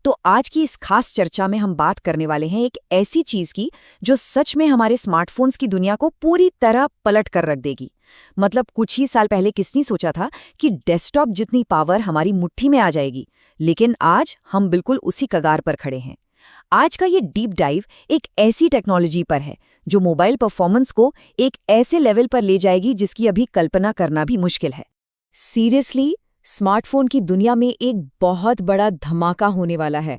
तो आज की इस खास चर्चा में हम बात करने वाले हैं एक ऐसी चीज की जो सच में हमारे स्मार्टफोन्स की दुनिया को पूरी तरह पलट कर रख देगी। मतलब कुछ ही साल पहले किसने सोचा था कि डेस्कटॉप जितनी पावर हमारी मुट्ठी में आ जाएगी, लेकिन आज हम बिल्कुल उसी कगार पर खड़े हैं। आज का ये डीप डाइव एक ऐसी टेक्नोलॉजी पर है जो मोबाइल परफॉर्मेंस को एक ऐसे लेवल पर ले जाएगी जिसकी अभी कल्पना करना भी मुश्किल है। सीरियसली, स्मार्टफोन की दुनिया में एक बहुत बड़ा धमाका होने वाला है।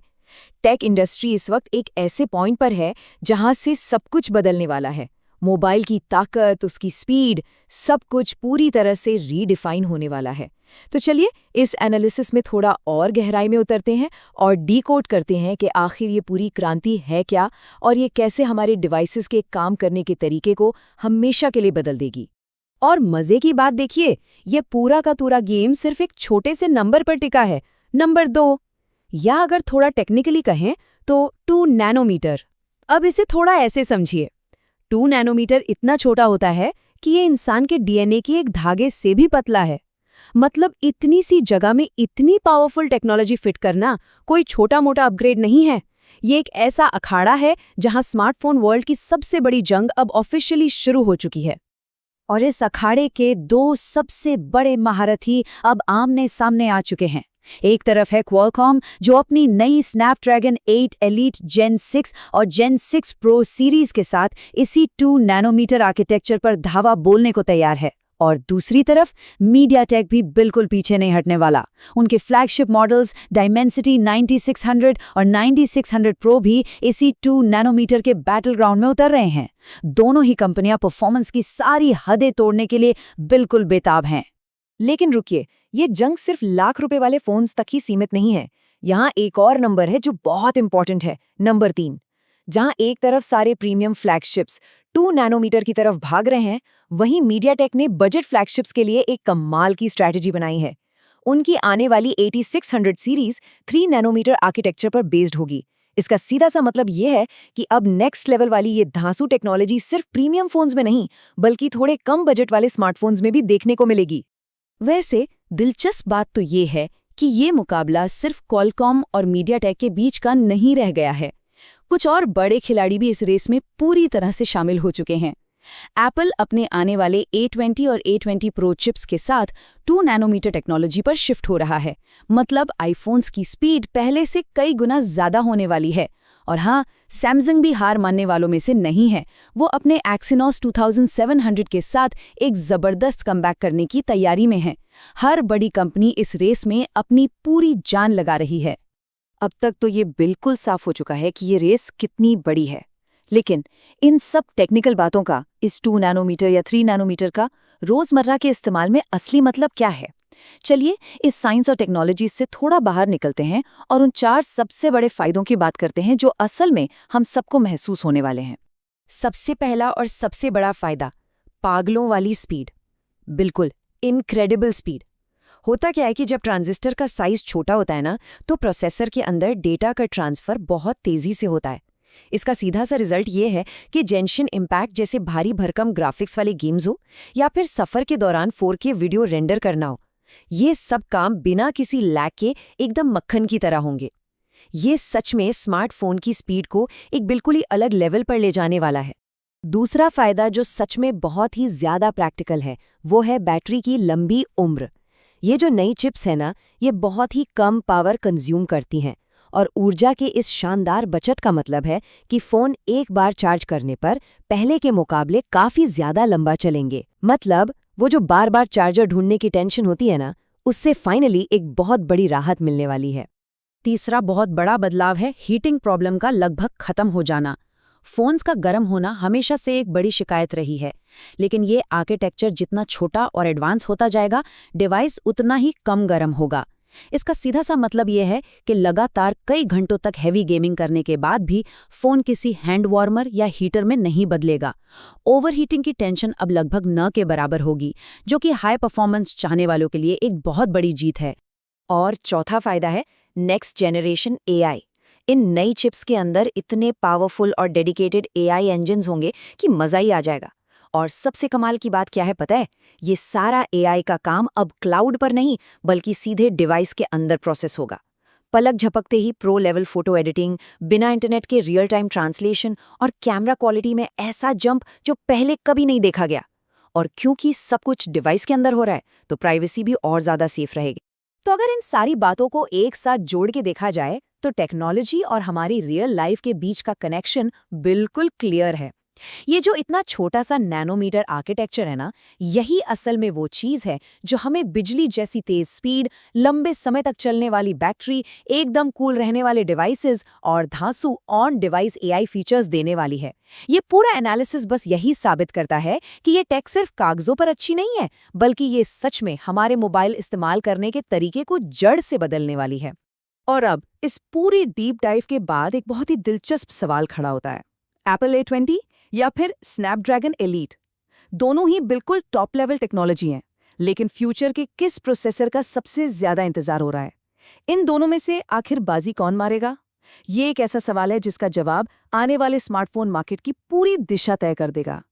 टेक इंडस्ट्री इस वक्त एक ऐसे पॉइंट पर है जहां से सब कुछ बदलने वाला है। मोबाइल की ताकत, उसकी स्पीड, सब कुछ पूरी तरह से रीडिफाइन होने वाला है। तो चलिए इस एनालिसिस में थोड़ा और गहराई में उतरते हैं और डीकोड करते हैं कि आखिर ये पूरी क्रांति है क्या और ये कैसे हमारे डिवाइसेस के काम करने के तरीके को हमेशा के लिए बदल देगी। और मजे की बात देखिए, ये पूरा का पूरा गेम सिर्फ एक छोटे से नंबर पर टिका है, नंबर 2, या अगर थोड़ा टेक्निकली कहें तो 2 नैनोमीटर। अब इसे थोड़ा ऐसे समझिए, 2 नैनोमीटर इतना छोटा होता है कि ये इंसान के डीएनए के एक धागे से भी पतला है। मतलब इतनी सी जगह में इतनी पावरफुल टेक्नोलॉजी फिट करना कोई छोटा मोटा अपग्रेड नहीं है। ये एक ऐसा अखाड़ा है जहां स्मार्टफोन वर्ल्ड की सबसे बड़ी जंग अब ऑफिशियली शुरू हो चुकी है। और इस अखाड़े के 2 सबसे बड़े महारथी अब आमने सामने आ चुके हैं। एक तरफ है क्वालकॉम, जो अपनी नई स्नैपड्रैगन 8 एलीट जेन 6 और जेन 6 प्रो सीरीज के साथ इसी 2 नैनोमीटर आर्किटेक्चर पर धावा बोलने को तैयार है। और दूसरी तरफ मीडियाटेक भी बिल्कुल पीछे नहीं हटने वाला। उनके फ्लैगशिप मॉडल्स डायमेंसिटी 9600 और 9600 प्रो भी इसी 2 नैनोमीटर के बैटल ग्राउंड में उतर रहे हैं। दोनों ही कंपनियां परफॉर्मेंस की सारी हदें तोड़ने के लिए बिल्कुल बेताब हैं। लेकिन रुकिए, ये जंग सिर्फ लाख रुपए वाले फोन्स तक ही सीमित नहीं है। यहाँ एक और नंबर है जो बहुत इंपॉर्टेंट है, नंबर 3। जहां एक तरफ सारे प्रीमियम फ्लैगशिप्स 2 नैनोमीटर की तरफ भाग रहे हैं, वहीं मीडियाटेक ने बजट फ्लैगशिप्स के लिए एक कमाल की स्ट्रैटेजी बनाई है। उनकी आने वाली 8600 सीरीज 3 नैनोमीटर आर्किटेक्चर पर बेस्ड होगी। इसका सीधा सा मतलब ये है कि अब नेक्स्ट लेवल वाली ये धांसू टेक्नोलॉजी सिर्फ प्रीमियम फोन्स में नहीं, बल्कि थोड़े कम बजट वाले स्मार्टफोन्स में भी देखने को मिलेगी। वैसे दिलचस्प बात तो ये है कि ये मुकाबला सिर्फ क्वालकॉम और मीडियाटेक के बीच का नहीं रह गया है। कुछ और बड़े खिलाड़ी भी इस रेस में पूरी तरह से शामिल हो चुके हैं। एप्पल अपने आने वाले A20 और A20 प्रो चिप्स के साथ 2 नैनोमीटर टेक्नोलॉजी पर शिफ्ट हो रहा है। मतलब आईफोन्स की स्पीड पहले से कई गुना ज्यादा होने वाली है। और हाँ, सैमसंग भी हार मानने वालों में से नहीं है। वो अपने एक्सिनोस 2700 के साथ एक जबरदस्त कमबैक करने की तैयारी में है। हर बड़ी कंपनी इस रेस में अपनी पूरी जान लगा रही है। अब तक तो ये बिल्कुल साफ हो चुका है कि ये रेस कितनी बड़ी है। लेकिन इन सब टेक्निकल बातों का, इस 2 नैनोमीटर या 3 नैनोमीटर का रोजमर्रा के इस्तेमाल में असली मतलब क्या है? चलिए इस साइंस और टेक्नोलॉजी से थोड़ा बाहर निकलते हैं और उन 4 सबसे बड़े फायदों की बात करते हैं जो असल में हम सबको महसूस होने वाले हैं। सबसे पहला और सबसे बड़ा फायदा, पागलों वाली स्पीड। बिल्कुल इनक्रेडिबल स्पीड। होता क्या है कि जब ट्रांजिस्टर का साइज छोटा होता है ना, तो प्रोसेसर के अंदर डेटा का ट्रांसफर बहुत तेजी से होता है। इसका सीधा सा रिजल्ट ये है कि जेंशन इम्पैक्ट जैसे भारी भरकम ग्राफिक्स वाले गेम्स हो या फिर सफर के दौरान 4K वीडियो रेंडर करना हो, ये सब काम बिना किसी लैग के एकदम मक्खन की तरह होंगे। ये सच में स्मार्टफोन की स्पीड को एक बिल्कुल ही अलग लेवल पर ले जाने वाला है। दूसरा फायदा जो सच में बहुत ही ज्यादा प्रैक्टिकल है, वो है बैटरी की लंबी उम्र। ये जो नई चिप्स है ना, ये बहुत ही कम पावर कंज्यूम करती हैं और ऊर्जा के इस शानदार बचत का मतलब है कि फोन एक बार चार्ज करने पर पहले के मुकाबले काफी ज्यादा लंबा चलेंगे। मतलब वो जो बार बार चार्जर ढूंढने की टेंशन होती है ना, उससे फाइनली एक बहुत बड़ी राहत मिलने वाली है। तीसरा बहुत बड़ा बदलाव है हीटिंग प्रॉब्लम का लगभग खत्म हो जाना। फोन्स का गर्म होना हमेशा से एक बड़ी शिकायत रही है, लेकिन ये आर्किटेक्चर जितना छोटा और एडवांस होता जाएगा, डिवाइस उतना ही कम गर्म होगा। इसका सीधा सा मतलब यह है कि लगातार कई घंटों तक हैवी गेमिंग करने के बाद भी फोन किसी हैंड वार्मर या हीटर में नहीं बदलेगा। ओवरहीटिंग की टेंशन अब लगभग न के बराबर होगी, जो कि हाई परफॉर्मेंस चाहने वालों के लिए एक बहुत बड़ी जीत है। और चौथा फायदा है नेक्स्ट जेनरेशन एआई। इन नई चिप्स के अंदर इतने पावरफुल और डेडिकेटेड एआई इंजन्स होंगे कि मजा ही आ जाएगा। और सबसे कमाल की बात क्या है पता है? ये सारा एआई का काम अब क्लाउड पर नहीं, बल्कि सीधे डिवाइस के अंदर प्रोसेस होगा। पलक झपकते ही प्रो लेवल फोटो एडिटिंग, बिना इंटरनेट के रियल टाइम ट्रांसलेशन और कैमरा क्वालिटी में ऐसा जंप जो पहले कभी नहीं देखा गया। और क्योंकि सब कुछ डिवाइस के अंदर हो रहा है, तो प्राइवेसी भी और ज़्यादा सेफ रहेगी। तो अगर इन सारी बातों को एक साथ जोड़ के देखा जाए, तो टेक्नोलॉजी और हमारी रियल लाइफ के बीच का कनेक्शन बिल्कुल क्लियर है। ये जो इतना छोटा सा नैनोमीटर आर्किटेक्चर है ना, यही असल में वो चीज़ है जो हमें बिजली जैसी तेज स्पीड, लंबे समय तक चलने वाली बैटरी, एकदम कूल रहने वाले डिवाइसेस और धांसू ऑन डिवाइस एआई फीचर्स देने वाली है। ये पूरा एनालिसिस बस यही साबित करता है कि ये टेक सिर्फ कागजों पर अच्छी नहीं है, बल्कि ये सच में हमारे मोबाइल इस्तेमाल करने के तरीके को जड़ से बदलने वाली है। और अब इस पूरी डीप डाइव के बाद एक बहुत ही दिलचस्प सवाल खड़ा होता है, एप्पल A20 या फिर स्नैपड्रैगन एलीट। दोनों ही बिल्कुल टॉप लेवल टेक्नोलॉजी हैं, लेकिन फ्यूचर के किस प्रोसेसर का सबसे ज्यादा इंतजार हो रहा है? इन दोनों में से आखिर बाजी कौन मारेगा? ये एक ऐसा सवाल है जिसका जवाब आने वाले स्मार्टफोन मार्केट की पूरी दिशा तय कर देगा।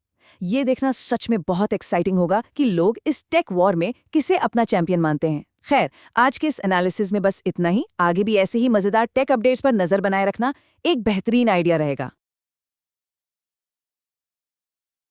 ये देखना सच में बहुत एक्साइटिंग होगा कि लोग इस टेक वॉर में किसे अपना चैंपियन मानते हैं। खैर, आज के इस एनालिसिस में बस इतना ही। आगे भी ऐसे ही मजेदार टेक अपडेट्स पर नजर बनाए रखना एक बेहतरीन आइडिया रहेगा।